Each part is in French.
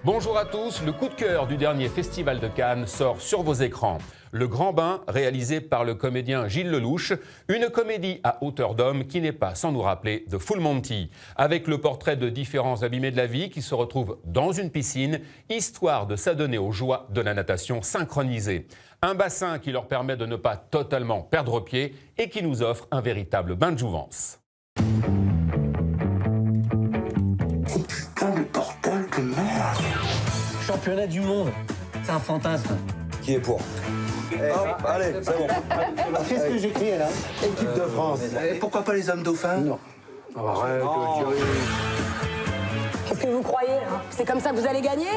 Bonjour à tous, le coup de cœur du dernier Festival de Cannes sort sur vos écrans. Le Grand Bain, réalisé par le comédien Gilles Lelouch, une comédie à hauteur d'homme qui n'est pas sans nous rappeler de Full Monty, avec le portrait de différents abîmés de la vie qui se retrouvent dans une piscine, histoire de s'adonner aux joies de la natation synchronisée. Un bassin qui leur permet de ne pas totalement perdre pied et qui nous offre un véritable bain de jouvence. Putain, le portal de merde. Championnat du monde, c'est un fantasme. Qui est pour? Hop, allez, c'est bon. Qu'est-ce que j'écris là? Équipe de France. Et pourquoi pas les hommes dauphins? Non. Arrête, Qu'est-ce que vous croyez hein? C'est comme ça que vous allez gagner?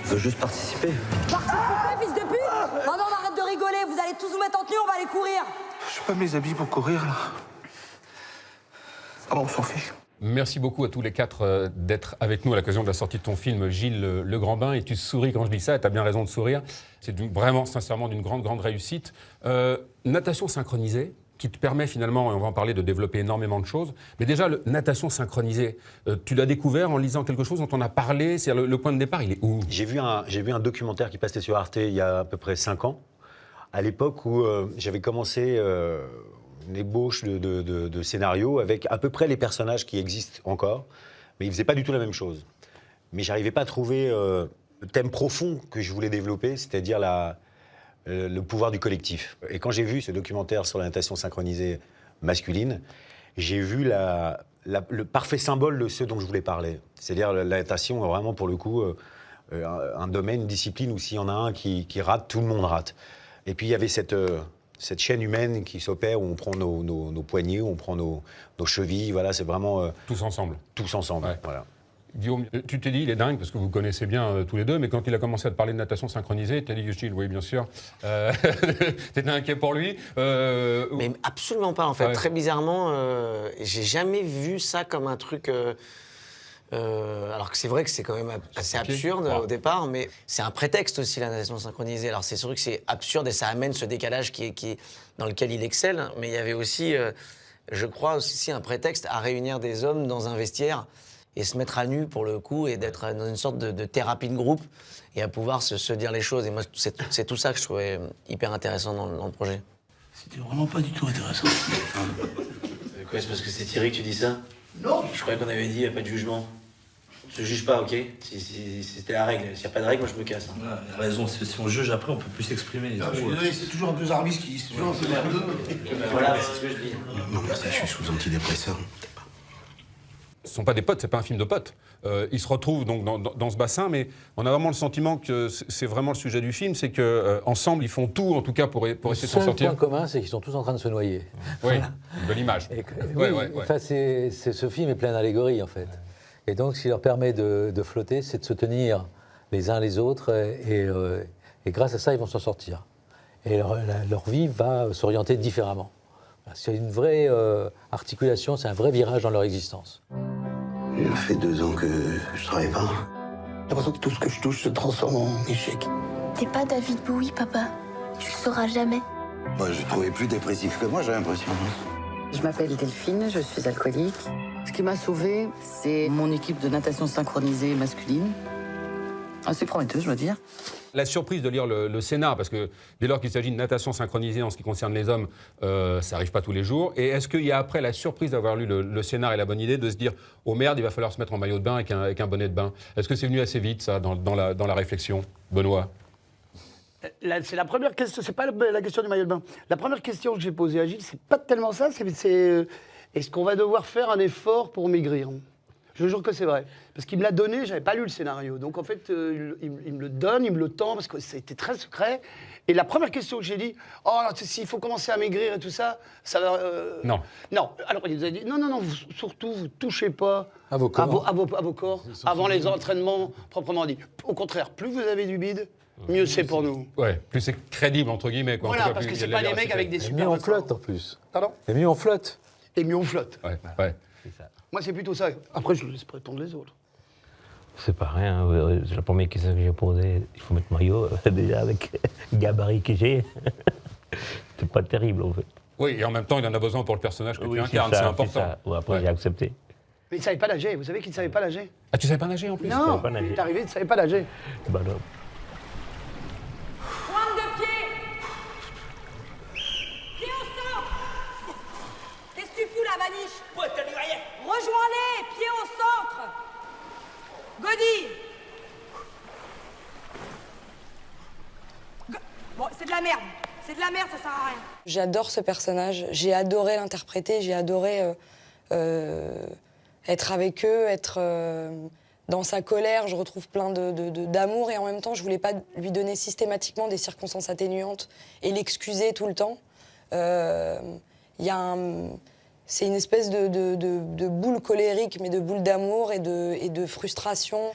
Je veux juste participer. Participez, fils de pute! Oh non, on arrête de rigoler, vous allez tous vous mettre en tenue, on va aller courir! Je pas mes habits pour courir là. Ah bon, on s'en fiche. Merci beaucoup à tous les quatre d'être avec nous à l'occasion de la sortie de ton film Gilles Le Grand Bain. Et tu souris quand je dis ça, et tu as bien raison de sourire. C'est vraiment, sincèrement, d'une grande réussite. Natation synchronisée, qui te permet finalement, et on va en parler, de développer énormément de choses. Mais déjà, natation synchronisée, tu l'as découvert en lisant quelque chose dont on a parlé. C'est le point de départ, il est où? J'ai vu un documentaire qui passait sur Arte il y a à peu près 5 ans, à l'époque où j'avais commencé une ébauche de scénario avec à peu près les personnages qui existent encore, mais ils ne faisaient pas du tout la même chose. Mais je n'arrivais pas à trouver le thème profond que je voulais développer, c'est-à-dire le pouvoir du collectif. Et quand j'ai vu ce documentaire sur la natation synchronisée masculine, j'ai vu le parfait symbole de ce dont je voulais parler. C'est-à-dire la natation est vraiment, pour le coup, un domaine, une discipline où s'il y en a un qui rate, tout le monde rate. Et puis il y avait cette chaîne humaine qui s'opère, où on prend nos poignets, où on prend nos chevilles, voilà, c'est vraiment... Tous ensemble. Tous ensemble, Ouais. voilà. Guillaume, tu t'es dit, il est dingue, parce que vous connaissez bien tous les deux, mais quand il a commencé à te parler de natation synchronisée, tu as dit, Gilles, oui, bien sûr. T'étais inquiet pour lui Mais absolument pas, en fait. Ouais. Très bizarrement, j'ai jamais vu ça comme un truc... alors que c'est vrai que c'est quand même assez absurde au départ, mais c'est un prétexte aussi, la natation synchronisée. Alors c'est sûr que c'est absurde et ça amène ce décalage dans lequel il excelle, mais il y avait aussi, je crois aussi, un prétexte à réunir des hommes dans un vestiaire et se mettre à nu pour le coup et d'être dans une sorte de thérapie de groupe et à pouvoir se dire les choses. Et moi, c'est tout ça que je trouvais hyper intéressant dans le projet. C'était vraiment pas du tout intéressant. Quoi, c'est parce que c'est Thierry que tu dis ça? Non. Je croyais qu'on avait dit, il n'y a pas de jugement. On se juge pas, ok? Si c'était la règle. S'il n'y a pas de règle, moi je me casse. Ouais, il a raison, si on juge après, on peut plus s'exprimer. Je suis désolé, c'est toujours un peu Zarbiski, c'est toujours un peu merdeux. Voilà, c'est ce que je dis. Non, mais ça, je suis sous antidépresseur. Ce ne sont pas des potes, c'est pas un film de potes. Ils se retrouvent donc dans ce bassin, mais on a vraiment le sentiment que c'est vraiment le sujet du film, c'est qu'ensemble, ils font tout, en tout cas, pour essayer de s'en sortir. Le seul point commun, c'est qu'ils sont tous en train de se noyer. Oui, une belle image. Enfin, ce film est plein d'allégories, en fait. Et donc, ce qui leur permet de flotter, c'est de se tenir les uns les autres, et grâce à ça, ils vont s'en sortir. Et leur vie va s'orienter différemment. C'est une vraie articulation, c'est un vrai virage dans leur existence. Ça fait 2 ans que je travaille pas. J'ai l'impression que tout ce que je touche se transforme en échec. T'es pas David Bowie, papa. Tu le sauras jamais. Moi, je trouvais plus dépressif que moi, j'ai l'impression. Je m'appelle Delphine, je suis alcoolique. Ce qui m'a sauvée, c'est mon équipe de natation synchronisée masculine. Assez prometteuse, je dois dire. La surprise de lire le scénar, parce que dès lors qu'il s'agit de natation synchronisée en ce qui concerne les hommes, ça n'arrive pas tous les jours. Et est-ce qu'il y a après la surprise d'avoir lu le scénar et la bonne idée de se dire « Oh merde, il va falloir se mettre en maillot de bain avec un bonnet de bain ». Est-ce que c'est venu assez vite, ça, dans la réflexion, Benoît? C'est la première question, c'est pas la question du maillot de bain. La première question que j'ai posée à Gilles, c'est pas tellement ça, c'est est-ce qu'on va devoir faire un effort pour maigrir? Je jure que c'est vrai. Parce qu'il me l'a donné, j'avais pas lu le scénario. Donc en fait, il me le donne, il me le tend, parce que c'était très secret. Et la première question que j'ai dit, oh, s'il faut commencer à maigrir et tout ça, ça va... Non. Non. Alors il nous a dit, non, surtout, vous touchez pas à vos corps, à vos corps avant les entraînements, proprement dit. Au contraire, plus vous avez du bide, mieux c'est pour nous. Ouais, plus c'est crédible, entre guillemets. Quoi. Voilà, En tout cas, parce plus que il y a c'est de la pas des mecs véracité. avec des Et super... mieux on flotte, en plus. Pardon? Et mieux on flotte. Et mieux on flotte. Ouais. Moi, c'est plutôt ça. Après, je laisse répondre les autres. C'est pareil, hein. C'est la première question que j'ai posée. Il faut mettre maillot, déjà avec le gabarit que j'ai. C'est pas terrible, en fait. Oui, et en même temps, il en a besoin pour le personnage que tu Oui, incarnes, c'est important. Ouais, après, j'ai accepté. Mais il ne savait pas nager, vous savez qu'il ne savait pas nager? Ah, tu savais pas nager en plus? Non, pas nager. il est arrivé, il ne savait pas nager. Bah non. Pointe de pied. Pied au centre. Qu'est-ce que tu fous là, Maniche? Rejoins-les, pied au centre. Godi. Bon, c'est de la merde. C'est de la merde, ça sert à rien. J'adore ce personnage. J'ai adoré l'interpréter. J'ai adoré être avec eux, être dans sa colère. Je retrouve plein d'amour et en même temps, je voulais pas lui donner systématiquement des circonstances atténuantes et l'excuser tout le temps. C'est une espèce de boule colérique, mais de boule d'amour et de frustration.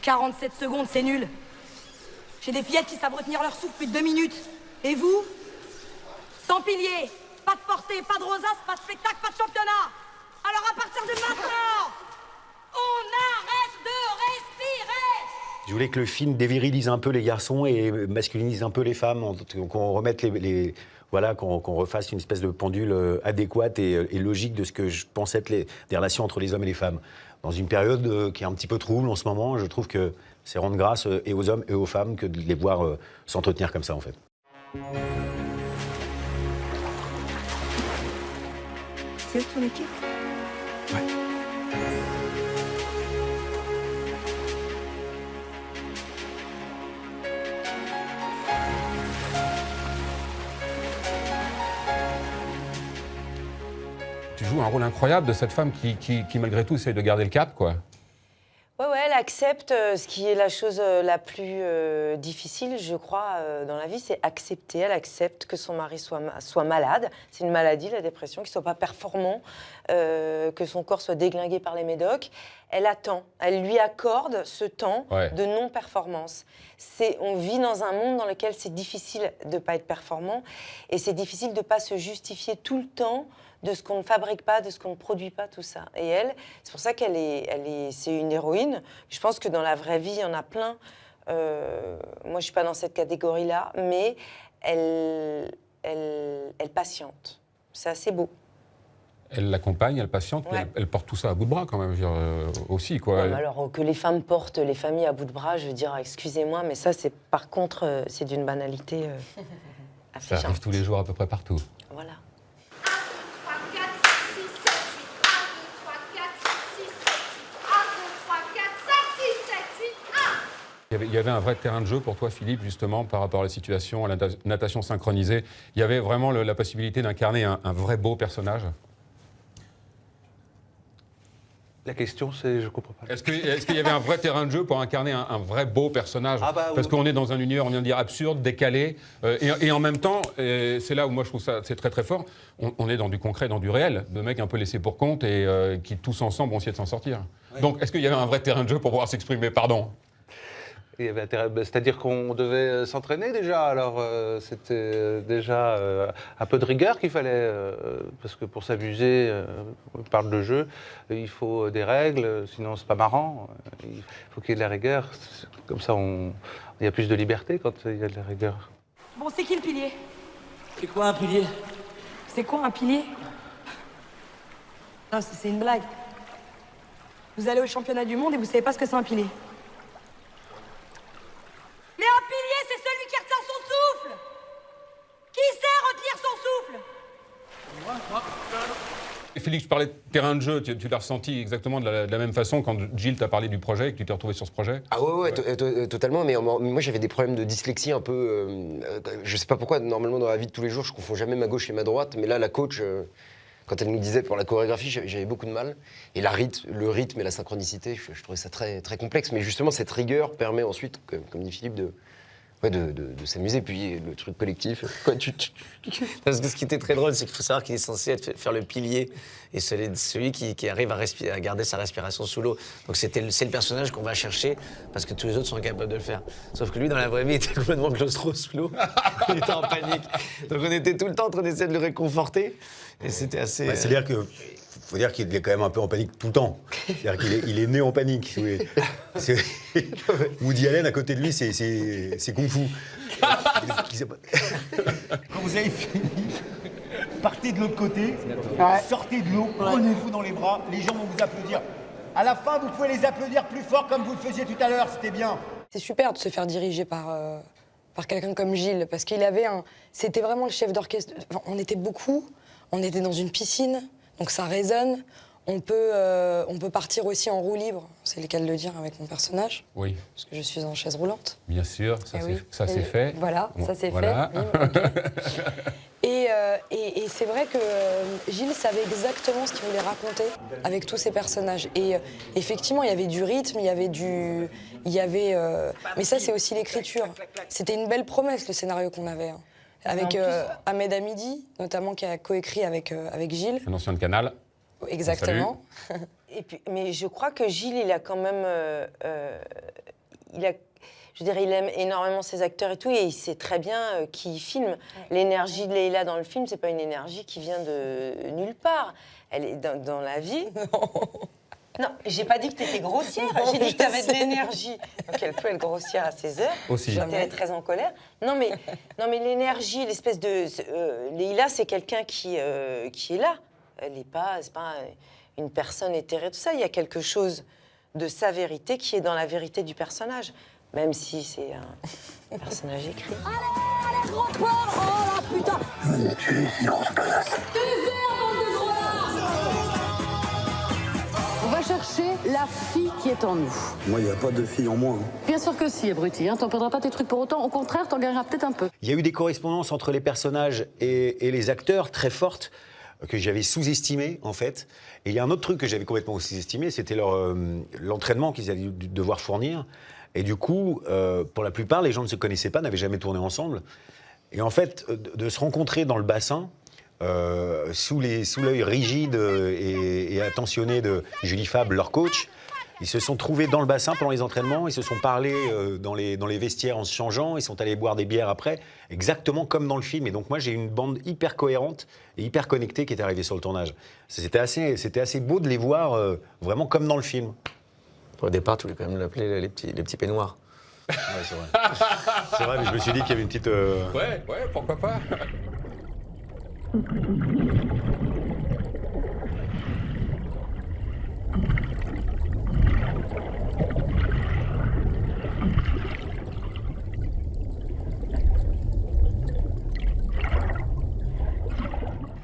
47 secondes, c'est nul. J'ai des fillettes qui savent retenir leur souffle plus de 2 minutes. Et vous? Sans pilier, pas de portée, pas de rosace, pas de spectacle, pas de championnat. Alors à partir de maintenant, on arrête de respirer. Je voulais que le film dévirilise un peu les garçons et masculinise un peu les femmes, qu'on remette voilà, qu'on refasse une espèce de pendule adéquate et logique de ce que je pense être des relations entre les hommes et les femmes. Dans une période qui est un petit peu trouble en ce moment, je trouve que c'est rendre grâce et aux hommes et aux femmes que de les voir s'entretenir comme ça, en fait. C'est ton équipe? Ouais. Tu joues un rôle incroyable de cette femme qui malgré tout, essaie de garder le cap, quoi. Ouais, elle accepte ce qui est la chose la plus difficile, je crois, dans la vie, c'est accepter. Elle accepte que son mari soit malade. C'est une maladie, la dépression, qu'il ne soit pas performant, que son corps soit déglingué par les médocs. Elle attend. Elle lui accorde ce temps de non-performance. On vit dans un monde dans lequel c'est difficile de ne pas être performant et c'est difficile de ne pas se justifier tout le temps de ce qu'on ne fabrique pas, de ce qu'on ne produit pas, tout ça. Et elle, c'est pour ça c'est une héroïne. Je pense que dans la vraie vie, il y en a plein. Moi, je ne suis pas dans cette catégorie-là, mais elle patiente. C'est assez beau. Elle l'accompagne, elle patiente, mais elle porte tout ça à bout de bras quand même, je veux dire, aussi, quoi. Ouais, alors que les femmes portent les familles à bout de bras, je veux dire, excusez-moi, mais ça, par contre, c'est d'une banalité ça arrive tous les jours à peu près partout. Voilà. Il y avait un vrai terrain de jeu pour toi, Philippe, justement, par rapport à la situation, à la natation synchronisée. Il y avait vraiment la possibilité d'incarner un vrai beau personnage. La question, c'est, je comprends pas. Est-ce qu'il y avait un vrai terrain de jeu pour incarner un vrai beau personnage? Parce qu'on est dans un univers, on vient de dire, absurde, décalé, et en même temps, c'est là où moi je trouve ça c'est très très fort, on est dans du concret, dans du réel, de mecs un peu laissés pour compte et qui tous ensemble vont essayer de s'en sortir. Ouais. Donc est-ce qu'il y avait un vrai terrain de jeu pour pouvoir s'exprimer? Pardon. Il y avait intérêt, c'est-à-dire qu'on devait s'entraîner déjà, alors c'était déjà un peu de rigueur qu'il fallait, parce que pour s'amuser, on parle de jeu, il faut des règles, sinon c'est pas marrant, il faut qu'il y ait de la rigueur, comme ça il y a plus de liberté quand il y a de la rigueur. Bon, c'est qui le pilier? C'est quoi un pilier? C'est quoi un pilier? Non, c'est une blague. Vous allez au championnat du monde et vous savez pas ce que c'est un pilier. Mais un pilier, c'est celui qui retient son souffle. Qui sait retenir son souffle? Félix, je parlais de terrain de jeu, tu l'as ressenti exactement de la même façon quand Gilles t'a parlé du projet et que tu t'es retrouvé sur ce projet? Ah ouais, totalement, mais moi j'avais des problèmes de dyslexie un peu, je sais pas pourquoi, normalement dans la vie de tous les jours je confonds jamais ma gauche et ma droite, mais là la coach, quand elle nous disait pour la chorégraphie, j'avais beaucoup de mal, et le rythme et la synchronicité, je trouvais ça très, très complexe, mais justement cette rigueur permet ensuite, comme dit Philippe, de s'amuser, puis le truc collectif. Parce que ce qui était très drôle, c'est qu'il faut savoir qu'il est censé faire le pilier et celui qui arrive à garder sa respiration sous l'eau. Donc c'est le personnage qu'on va chercher parce que tous les autres sont incapables de le faire. Sauf que lui, dans la vraie vie, il était complètement claustro sous l'eau. Il était en panique. Donc on était tout le temps en train d'essayer de le réconforter. Et c'était assez... C'est-à-dire que... faut dire qu'il est quand même un peu en panique tout le temps. C'est-à-dire qu'il est né en panique. Si vous voulez. Woody Allen, à côté de lui, c'est Kung Fu. Quand vous avez fini, partez de l'autre côté, sortez de l'eau, prenez-vous dans les bras, les gens vont vous applaudir. À la fin, vous pouvez les applaudir plus fort comme vous le faisiez tout à l'heure, c'était bien. C'est super de se faire diriger par quelqu'un comme Gilles, parce qu'il avait c'était vraiment le chef d'orchestre. Enfin, on était beaucoup, on était dans une piscine, donc ça résonne. On peut partir aussi en roue libre, c'est le cas de le dire avec mon personnage. Oui. Parce que je suis en chaise roulante. Bien sûr, ça c'est fait. Voilà, ça c'est fait. Et c'est vrai que Gilles savait exactement ce qu'il voulait raconter avec tous ses personnages. Et effectivement, il y avait du rythme, mais ça, c'est aussi l'écriture. C'était une belle promesse, le scénario qu'on avait. Avec Ahmed Hamidi, notamment, qui a coécrit avec Gilles. Un ancien de Canal. Exactement. Et puis, mais je crois que Gilles, il a quand même... il aime énormément ses acteurs et tout, et il sait très bien qui filme. L'énergie de Leïla dans le film, c'est pas une énergie qui vient de nulle part. Elle est dans la vie. Non, j'ai pas dit que t'étais grossière, j'ai dit que t'avais de l'énergie. Donc elle peut être grossière à ses heures. Aussi. Quand elle est très en colère. Non mais l'énergie, l'espèce de... Leïla, c'est quelqu'un qui est là. C'est pas une personne éthérée, tout ça. Il y a quelque chose de sa vérité qui est dans la vérité du personnage. Même si c'est un personnage écrit. Allez, gros porc! Oh la putain! Je vais me tuer, ces grosses connasses. On va chercher la fille qui est en nous. Moi, il n'y a pas de fille en moi. Bien sûr que si, abruti. T'en perdras pas tes trucs pour autant. Au contraire, t'en gagneras peut-être un peu. Il y a eu des correspondances entre les personnages et les acteurs très fortes que j'avais sous-estimées, en fait. Et il y a un autre truc que j'avais complètement sous-estimé, c'était l'entraînement qu'ils allaient devoir fournir. Et du coup, pour la plupart, les gens ne se connaissaient pas, n'avaient jamais tourné ensemble. Et en fait, de se rencontrer dans le bassin, sous l'œil rigide et attentionné de Julie Fabre, leur coach, ils se sont trouvés dans le bassin pendant les entraînements, ils se sont parlé dans les vestiaires en se changeant, ils sont allés boire des bières après, exactement comme dans le film. Et donc moi, j'ai une bande hyper cohérente et hyper connectée qui est arrivée sur le tournage. C'était assez beau de les voir vraiment comme dans le film. Au départ, tu voulais quand même l'appeler les petits peignoirs. Ouais, c'est vrai. C'est vrai, mais je me suis dit qu'il y avait une petite... Ouais, pourquoi pas.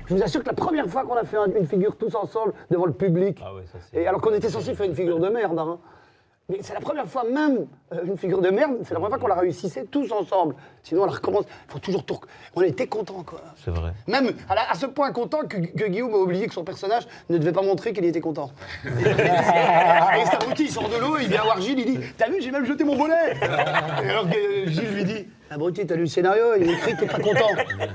Je vous assure que la première fois qu'on a fait une figure tous ensemble devant le public, et alors qu'on était censé faire une figure de merde, hein, mais c'est la première fois même, une figure de merde, c'est la première fois qu'on la réussissait tous ensemble. Sinon, on la recommence. Il faut toujours tout... On était contents, quoi. C'est vrai. Même à ce point content que Guillaume a oublié que son personnage ne devait pas montrer qu'il était content. Et cet abruti, il sort de l'eau, il vient voir Gilles, il dit « T'as vu, j'ai même jeté mon bonnet !» Et alors que Gilles lui dit « Abruti, t'as lu le scénario, il est écrit que t'es pas content. »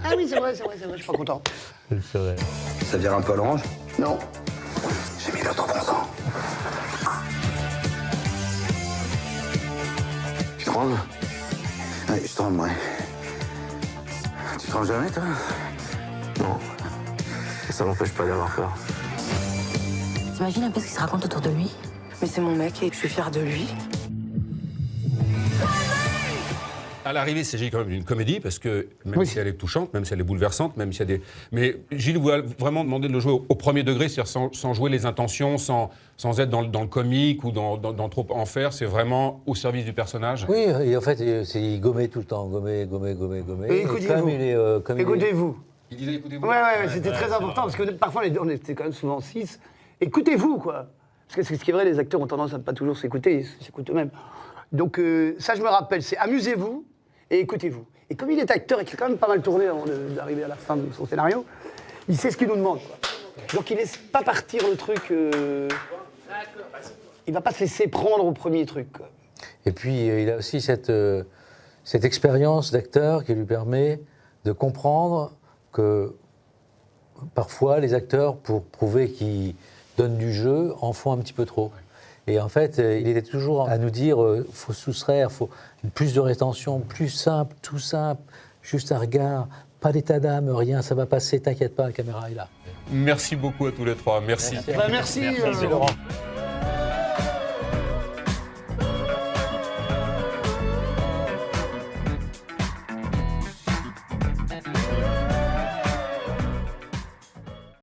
Ah oui, c'est vrai, je suis pas content. C'est vrai. Ça vire un peu à l'orange? Non. J'ai mis l'autre bon sang. Tu trembles? Ouais, je tremble, ouais. Tu trembles jamais, toi? Non. Ça m'empêche pas d'avoir peur. T'imagines un peu ce qui se raconte autour de lui? Mais c'est mon mec et je suis fière de lui. À l'arrivée, il s'agit quand même d'une comédie, parce que même si elle est touchante, même si elle est bouleversante, même s'il y a des... Mais Gilles vous a vraiment demandé de le jouer au premier degré, c'est-à-dire sans jouer les intentions, sans être dans le comique ou dans trop en faire, c'est vraiment au service du personnage. Oui, et en fait, c'est gommé tout le temps, gommé. Et écoutez-vous. Écoutez-vous. Il disait écoutez-vous. Ouais, c'était très important, parce que parfois, on était quand même souvent 6. Écoutez-vous, quoi. Parce que ce qui est vrai, les acteurs ont tendance à ne pas toujours s'écouter, ils s'écoutent eux-mêmes. Donc ça, je me rappelle, c'est amusez-vous et écoutez-vous. Et comme il est acteur et qu'il a quand même pas mal tourné avant d'arriver à la fin de son scénario, il sait ce qu'il nous demande, quoi. Donc il laisse pas partir le truc... Il va pas se laisser prendre au premier truc, quoi. Et puis, il a aussi cette expérience d'acteur qui lui permet de comprendre que parfois, les acteurs, pour prouver qu'ils donnent du jeu, en font un petit peu trop. Et en fait, il était toujours à nous dire faut soustraire, faut plus de rétention, plus simple, tout simple, juste un regard, pas d'état d'âme, rien, ça va passer, t'inquiète pas, la caméra est là. Merci beaucoup à tous les trois. Merci. Merci, Laurent.